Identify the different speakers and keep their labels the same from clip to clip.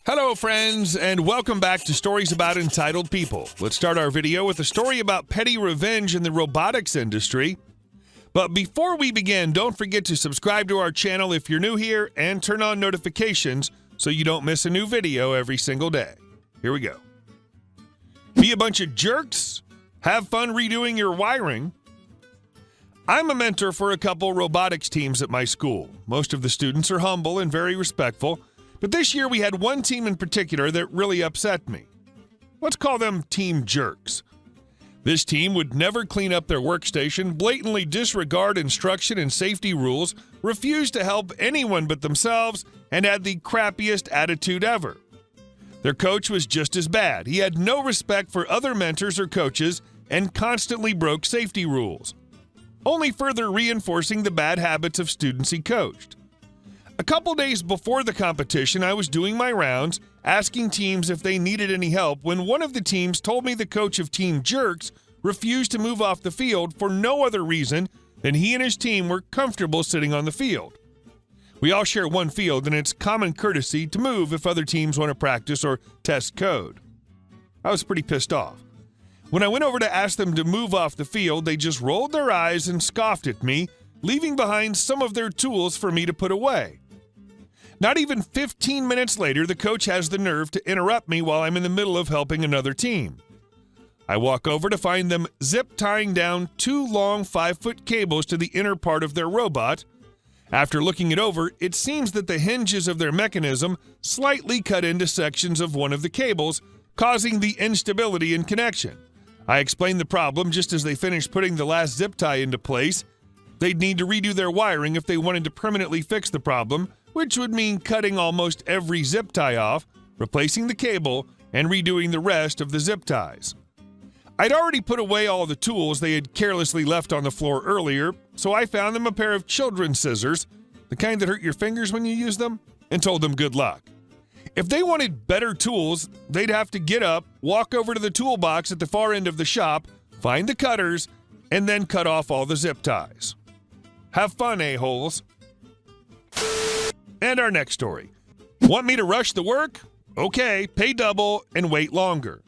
Speaker 1: Hello, friends, and welcome back to Stories About Entitled People. Let's start our video with a story about petty revenge in the robotics industry. But before we begin, don't forget to subscribe to our channel if you're new here and turn on notifications so you don't miss a new video every single day. Here we go. Be a bunch of jerks? Have fun redoing your wiring? I'm a mentor for a couple robotics teams at my school. Most of the students are humble and very respectful. But this year we had one team in particular that really upset me. Let's call them team jerks. This team would never clean up their workstation, blatantly disregard instruction and safety rules, refuse to help anyone but themselves, and had the crappiest attitude ever. Their coach was just as bad. He had no respect for other mentors or coaches and constantly broke safety rules, only further reinforcing the bad habits of students he coached. A couple days before the competition, I was doing my rounds, asking teams if they needed any help when one of the teams told me the coach of Team Jerks refused to move off the field for no other reason than he and his team were comfortable sitting on the field. We all share one field, and it's common courtesy to move if other teams want to practice or test code. I was pretty pissed off. When I went over to ask them to move off the field, they just rolled their eyes and scoffed at me, leaving behind some of their tools for me to put away. Not even 15 minutes later, the coach has the nerve to interrupt me while I'm in the middle of helping another team. I walk over to find them zip-tying down two long 5-foot cables to the inner part of their robot. After looking it over, it seems that the hinges of their mechanism slightly cut into sections of one of the cables, causing the instability in connection. I explained the problem just as they finished putting the last zip tie into place. They'd need to redo their wiring if they wanted to permanently fix the problem, which would mean cutting almost every zip tie off, replacing the cable, and redoing the rest of the zip ties. I'd already put away all the tools they had carelessly left on the floor earlier, so I found them a pair of children's scissors, the kind that hurt your fingers when you use them, and told them good luck. If they wanted better tools, they'd have to get up, walk over to the toolbox at the far end of the shop, find the cutters, and then cut off all the zip ties. Have fun, a-holes. And our next story. Want me to rush the work? Okay, pay double and wait longer.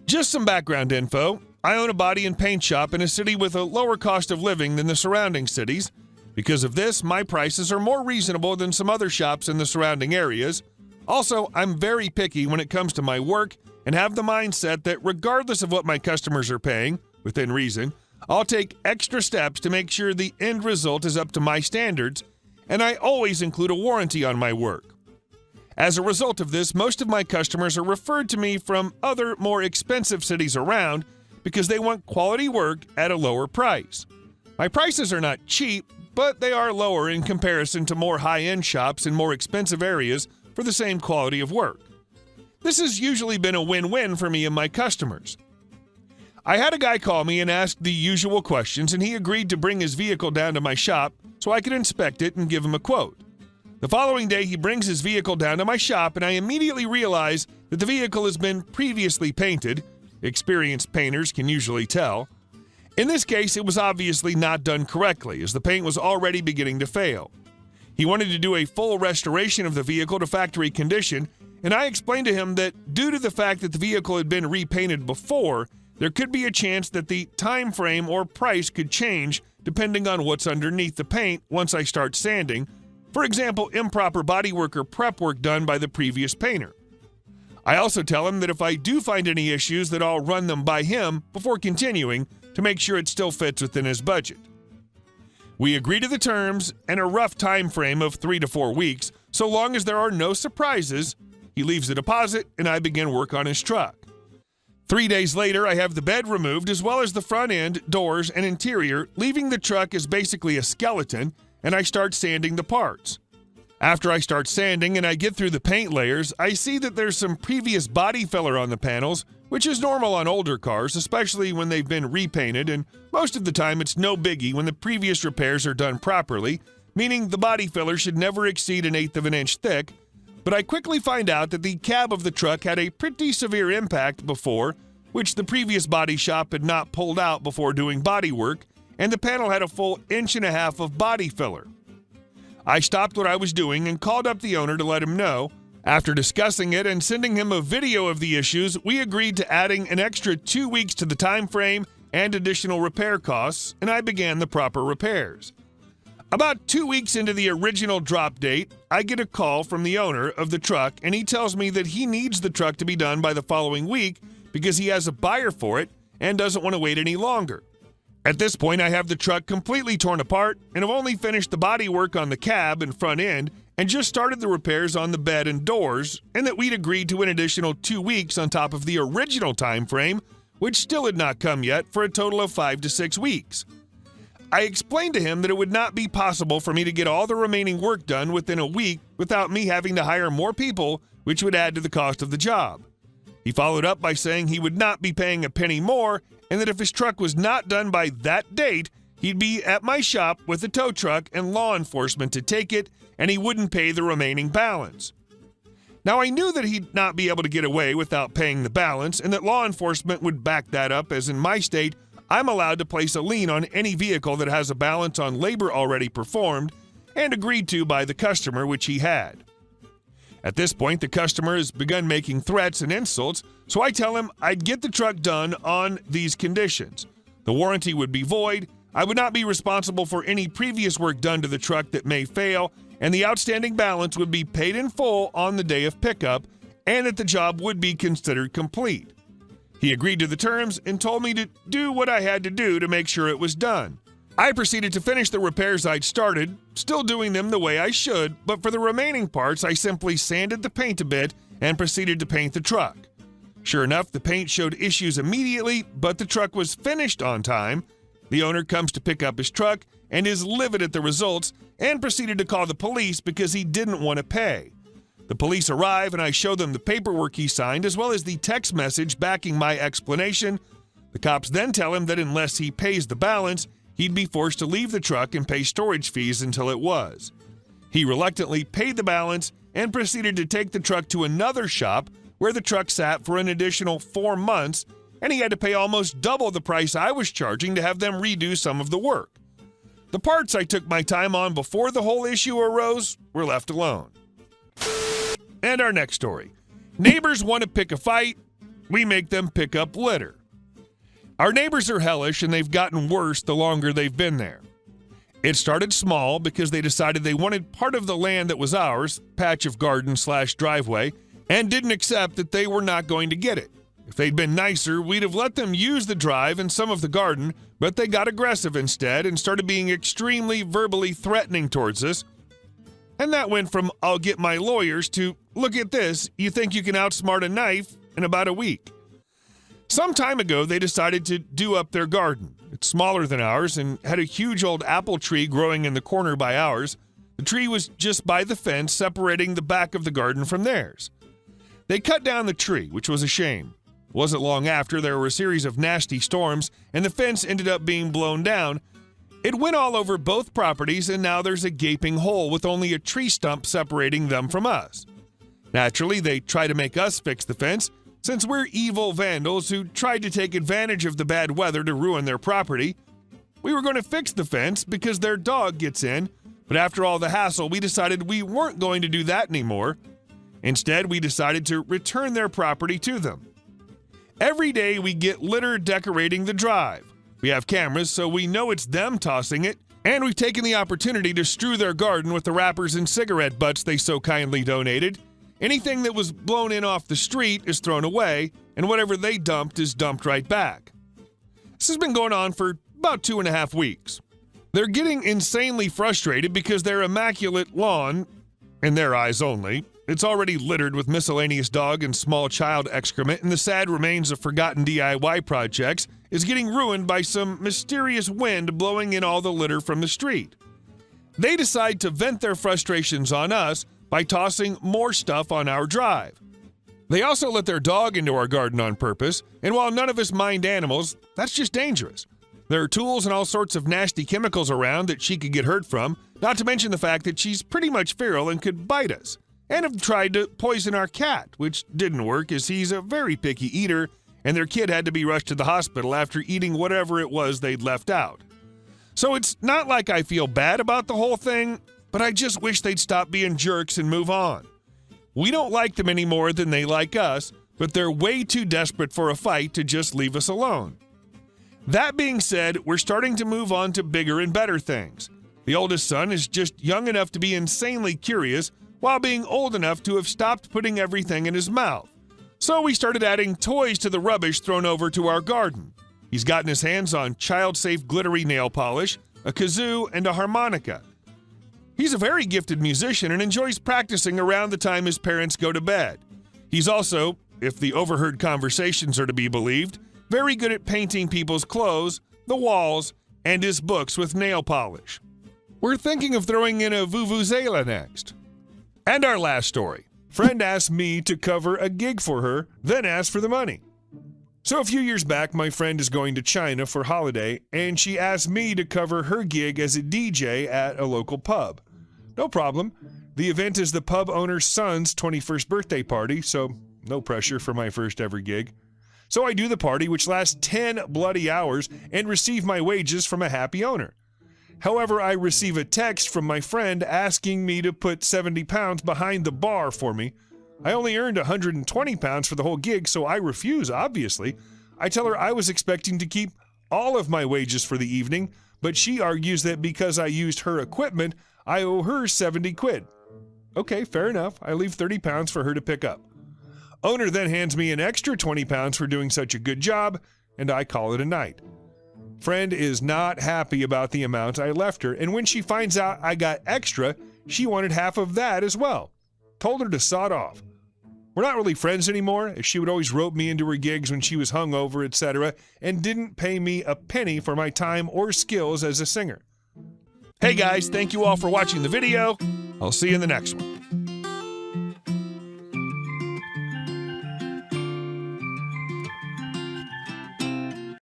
Speaker 1: Just some background info. I own a body and paint shop in a city with a lower cost of living than the surrounding cities. Because of this, my prices are more reasonable than some other shops in the surrounding areas. Also, I'm very picky when it comes to my work and have the mindset that regardless of what my customers are paying, within reason, I'll take extra steps to make sure the end result is up to my standards, and I always include a warranty on my work. As a result of this, most of my customers are referred to me from other, more expensive cities around because they want quality work at a lower price. My prices are not cheap, but they are lower in comparison to more high-end shops in more expensive areas for the same quality of work. This has usually been a win-win for me and my customers. I had a guy call me and ask the usual questions, and he agreed to bring his vehicle down to my shop so I could inspect it and give him a quote. The following day, he brings his vehicle down to my shop, and I immediately realize that the vehicle has been previously painted. Experienced painters can usually tell. In this case, it was obviously not done correctly, as the paint was already beginning to fail. He wanted to do a full restoration of the vehicle to factory condition, and I explained to him that due to the fact that the vehicle had been repainted before, there could be a chance that the time frame or price could change depending on what's underneath the paint once I start sanding. For example, improper bodywork or prep work done by the previous painter. I also tell him that if I do find any issues, that I'll run them by him before continuing to make sure it still fits within his budget. We agree to the terms and a rough time frame of 3 to 4 weeks. So long as there are no surprises, he leaves the deposit and I begin work on his truck. 3 days later, I have the bed removed as well as the front end, doors, and interior, leaving the truck as basically a skeleton, and I start sanding the parts. After I start sanding and I get through the paint layers, I see that there's some previous body filler on the panels, which is normal on older cars, especially when they've been repainted, and most of the time it's no biggie when the previous repairs are done properly, meaning the body filler should never exceed 1/8 of an inch thick. But I quickly find out that the cab of the truck had a pretty severe impact before, which the previous body shop had not pulled out before doing body work, and the panel had a full 1.5 inches of body filler. I stopped what I was doing and called up the owner to let him know, After discussing it and sending him a video of the issues, we agreed to adding an extra 2 weeks to the time frame and additional repair costs, and I began the proper repairs. About 2 weeks into the original drop date, I get a call from the owner of the truck, and he tells me that he needs the truck to be done by the following week because he has a buyer for it and doesn't want to wait any longer. At this point, I have the truck completely torn apart and have only finished the body work on the cab and front end and just started the repairs on the bed and doors, and that we'd agreed to an additional 2 weeks on top of the original time frame, which still had not come yet, for a total of 5 to 6 weeks. I explained to him that it would not be possible for me to get all the remaining work done within a week without me having to hire more people, which would add to the cost of the job. He followed up by saying he would not be paying a penny more, and that if his truck was not done by that date, he'd be at my shop with a tow truck and law enforcement to take it, and he wouldn't pay the remaining balance. Now, I knew that he'd not be able to get away without paying the balance, and that law enforcement would back that up, as in my state, I'm allowed to place a lien on any vehicle that has a balance on labor already performed and agreed to by the customer, which he had. At this point, the customer has begun making threats and insults, so I tell him I'd get the truck done on these conditions. The warranty would be void, I would not be responsible for any previous work done to the truck that may fail, and the outstanding balance would be paid in full on the day of pickup, and that the job would be considered complete. He agreed to the terms and told me to do what I had to do to make sure it was done. I proceeded to finish the repairs I'd started, still doing them the way I should, but for the remaining parts, I simply sanded the paint a bit and proceeded to paint the truck. Sure enough, the paint showed issues immediately, but the truck was finished on time. The owner comes to pick up his truck and is livid at the results and proceeded to call the police because he didn't want to pay. The police arrive and I show them the paperwork he signed as well as the text message backing my explanation. The cops then tell him that unless he pays the balance, he'd be forced to leave the truck and pay storage fees until it was. He reluctantly paid the balance and proceeded to take the truck to another shop where the truck sat for an additional 4 months, and he had to pay almost double the price I was charging to have them redo some of the work. The parts I took my time on before the whole issue arose were left alone. And our next story. Neighbors want to pick a fight. We make them pick up litter. Our neighbors are hellish, and they've gotten worse the longer they've been there. It started small because they decided they wanted part of the land that was ours, patch of garden/driveway, and didn't accept that they were not going to get it. If they'd been nicer, we'd have let them use the drive and some of the garden, but they got aggressive instead and started being extremely verbally threatening towards us. And that went from, I'll get my lawyers, to, look at this, you think you can outsmart a knife, in about a week. Some time ago, they decided to do up their garden. It's smaller than ours and had a huge old apple tree growing in the corner by ours. The tree was just by the fence separating the back of the garden from theirs. They cut down the tree, which was a shame. It wasn't long after there were a series of nasty storms, and the fence ended up being blown down. It went all over both properties, and now there's a gaping hole with only a tree stump separating them from us. Naturally, they try to make us fix the fence, since we're evil vandals who tried to take advantage of the bad weather to ruin their property. We were going to fix the fence because their dog gets in, but after all the hassle, we decided we weren't going to do that anymore. Instead, we decided to return their property to them. Every day, we get litter decorating the drive. We have cameras, so we know it's them tossing it, and we've taken the opportunity to strew their garden with the wrappers and cigarette butts they so kindly donated. Anything that was blown in off the street is thrown away, and whatever they dumped is dumped right back. This has been going on for about 2.5 weeks. They're getting insanely frustrated because their immaculate lawn, in their eyes only, it's already littered with miscellaneous dog and small child excrement, and the sad remains of forgotten DIY projects is getting ruined by some mysterious wind blowing in all the litter from the street. They decide to vent their frustrations on us by tossing more stuff on our drive. They also let their dog into our garden on purpose, and while none of us mind animals, that's just dangerous. There are tools and all sorts of nasty chemicals around that she could get hurt from, not to mention the fact that she's pretty much feral and could bite us, and have tried to poison our cat, which didn't work as he's a very picky eater, and their kid had to be rushed to the hospital after eating whatever it was they'd left out. So it's not like I feel bad about the whole thing, but I just wish they'd stop being jerks and move on. We don't like them any more than they like us, but they're way too desperate for a fight to just leave us alone. That being said, we're starting to move on to bigger and better things. The oldest son is just young enough to be insanely curious while being old enough to have stopped putting everything in his mouth. So we started adding toys to the rubbish thrown over to our garden. He's gotten his hands on child-safe glittery nail polish, a kazoo, and a harmonica. He's a very gifted musician and enjoys practicing around the time his parents go to bed. He's also, if the overheard conversations are to be believed, very good at painting people's clothes, the walls, and his books with nail polish. We're thinking of throwing in a vuvuzela next. And our last story. Friend asked me to cover a gig for her, then asked for the money. So a few years back, my friend is going to China for holiday, and she asked me to cover her gig as a DJ at a local pub. No problem. The event is the pub owner's son's 21st birthday party, so no pressure for my first ever gig. So I do the party, which lasts 10 bloody hours, and receive my wages from a happy owner. However, I receive a text from my friend asking me to put 70 pounds behind the bar for me. I only earned 120 pounds for the whole gig, so I refuse, obviously. I tell her I was expecting to keep all of my wages for the evening, but she argues that because I used her equipment, I owe her 70 quid. Okay, fair enough. I leave 30 pounds for her to pick up. Owner then hands me an extra 20 pounds for doing such a good job, and I call it a night. Friend is not happy about the amount I left her, and when she finds out I got extra, she wanted half of that as well. Told her to sod off. We're not really friends anymore, as she would always rope me into her gigs when she was hungover, etc., and didn't pay me a penny for my time or skills as a singer. Hey guys, thank you all for watching the video. I'll see you in the next one.